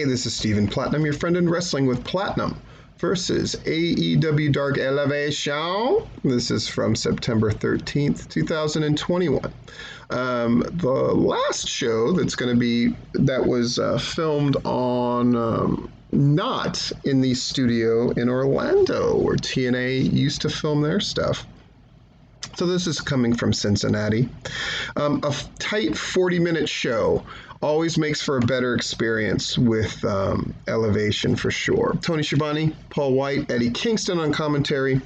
Hey, this is Stephen Platinum, your friend in wrestling with Platinum versus AEW Dark Elevation. This is from September 13th, 2021. The last show that was filmed on not in the studio in Orlando where TNA used to film their stuff. So this is coming from Cincinnati. A tight 40-minute show always makes for a better experience with Elevation for sure. Tony Schiavone, Paul White, Eddie Kingston on commentary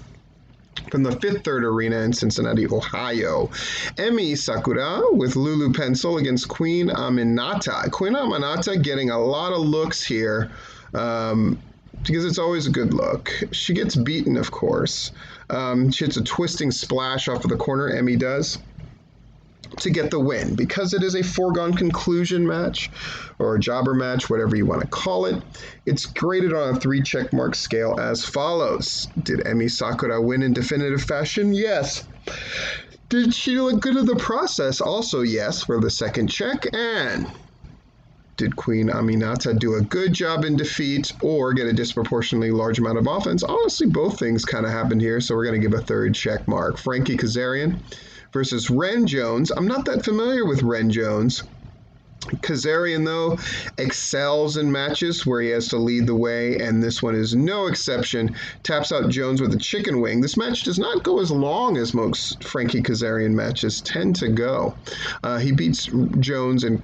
from the Fifth Third Arena in Cincinnati, Ohio. Emi Sakura with Lulu Pencil against Queen Aminata. Queen Aminata getting a lot of looks here because it's always a good look. She gets beaten, of course. She hits a twisting splash off of the corner, Emi does, to get the win. Because it is a foregone conclusion match, or a jobber match, whatever you want to call it, it's graded on a 3 checkmark scale as follows. Did Emi Sakura win in definitive fashion? Yes. Did she look good in the process? Also yes, for the second check. And did Queen Aminata do a good job in defeat or get a disproportionately large amount of offense? Honestly, both things kind of happened here, so we're going to give a 3rd check mark. Frankie Kazarian versus Wren Jones. I'm not that familiar with Wren Jones. Kazarian, though, excels in matches where he has to lead the way, and this one is no exception. Taps out Jones with a chicken wing. This match does not go as long as most Frankie Kazarian matches tend to go. He beats Jones in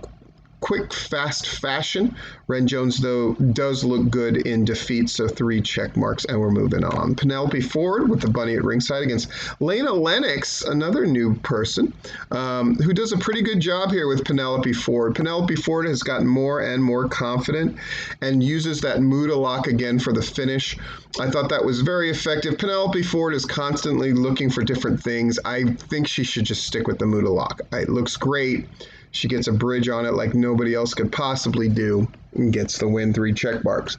quick, fast fashion. Wren Jones, though, does look good in defeat, so 3 check marks, and we're moving on. Penelope Ford with the bunny at ringside against Lana Lennox, another new person, who does a pretty good job here with Penelope Ford. Penelope Ford has gotten more and more confident and uses that Muda lock again for the finish. I thought that was very effective. Penelope Ford is constantly looking for different things. I think she should just stick with the Muda lock. It looks great. She gets a bridge on it like nobody else could possibly do and gets the win, 3 check marks.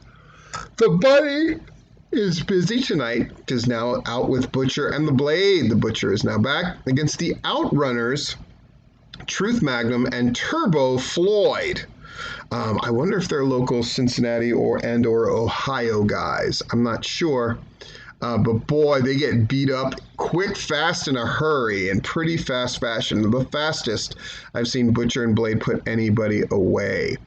The Bunny is busy tonight, is now out with Butcher and the Blade. The Butcher is now back against the Outrunners, Truth Magnum, and Turbo Floyd. I wonder if they're local Cincinnati or Ohio guys. I'm not sure. But boy, they get beat up quick, fast, in a hurry, in pretty fast fashion. The fastest I've seen Butcher and Blade put anybody away.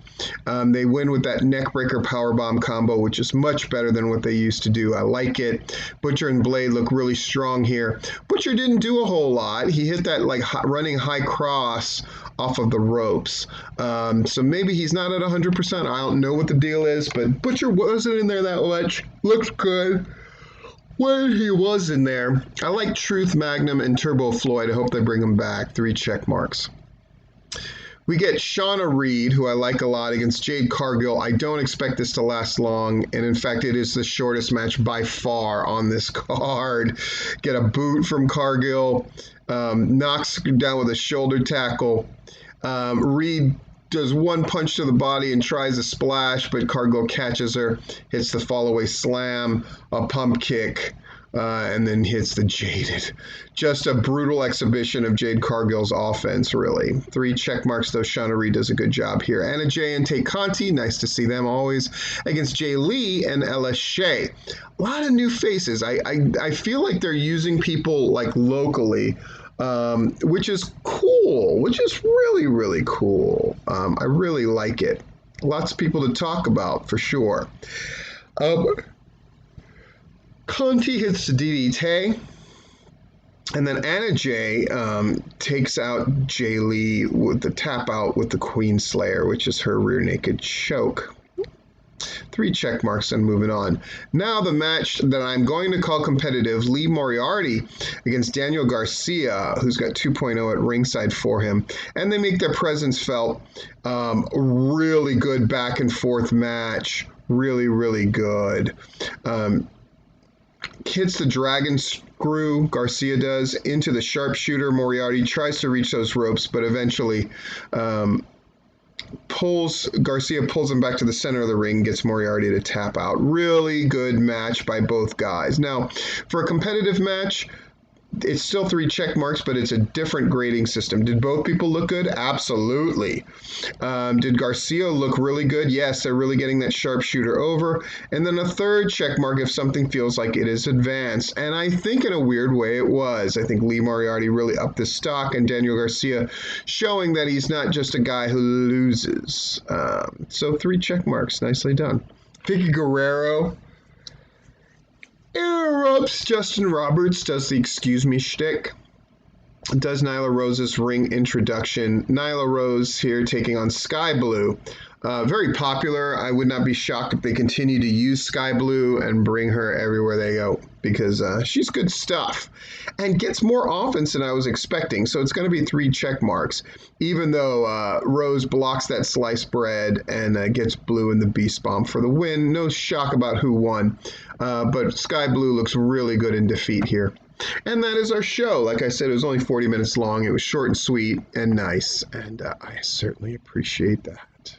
They win with that neckbreaker powerbomb combo, which is much better than what they used to do. I like it. Butcher and Blade look really strong here. Butcher didn't do a whole lot. He hit that running high cross off of the ropes. So maybe he's not at 100%. I don't know what the deal is, but Butcher wasn't in there that much. Looks good when he was in there. I like Truth Magnum and Turbo Floyd. I hope they bring him back. 3 check marks. We get Shauna Reed, who I like a lot, against Jade Cargill. I don't expect this to last long, and in fact, it is the shortest match by far on this card. Get a boot from Cargill, knocks down with a shoulder tackle. Reed does one punch to the body and tries a splash, but Cargill catches her, hits the fallaway slam, a pump kick, and then hits the Jaded. Just a brutal exhibition of Jade Cargill's offense, really. 3 check marks, though. Shauna Reed does a good job here. Anna Jay and Tay Conti, nice to see them always, against Jay Lee and Ella Shea. A lot of new faces. I feel like they're using people like locally, which is cool, which is really, really cool. I really like it. Lots of people to talk about, for sure. Conti hits the DDT, and then Anna Jay takes out Jay Lee with the tap out with the Queen Slayer, which is her rear naked choke. 3 check marks and moving on. Now the match that I'm going to call competitive, Lee Moriarty against Daniel Garcia, who's got 2.0 at ringside for him. And they make their presence felt. Really good back and forth match. Really, really good. Hits the dragon screw, Garcia does, into the sharpshooter. Moriarty tries to reach those ropes, but eventually Garcia pulls him back to the center of the ring, gets Moriarty to tap out. Really good match by both guys. Now, for a competitive match, it's still 3 check marks, but it's a different grading system. Did both people look good? Absolutely. Did Garcia look really good? Yes, they're really getting that sharpshooter over. And then a 3rd check mark if something feels like it is advanced. And I think in a weird way it was. I think Lee Moriarty really upped the stock, and Daniel Garcia showing that he's not just a guy who loses. So 3 check marks. Nicely done. Vicky Guerrero interrupts Justin Roberts, does the excuse me shtick, does Nyla Rose's ring introduction. Nyla Rose here taking on Sky Blue. Very popular. I would not be shocked if they continue to use Sky Blue and bring her everywhere they go, because she's good stuff and gets more offense than I was expecting. So it's going to be 3 check marks, even though Rose blocks that sliced bread and gets Blue in the Beast Bomb for the win. No shock about who won, but Sky Blue looks really good in defeat here. And that is our show. Like I said, it was only 40 minutes long. It was short and sweet and nice, and I certainly appreciate that.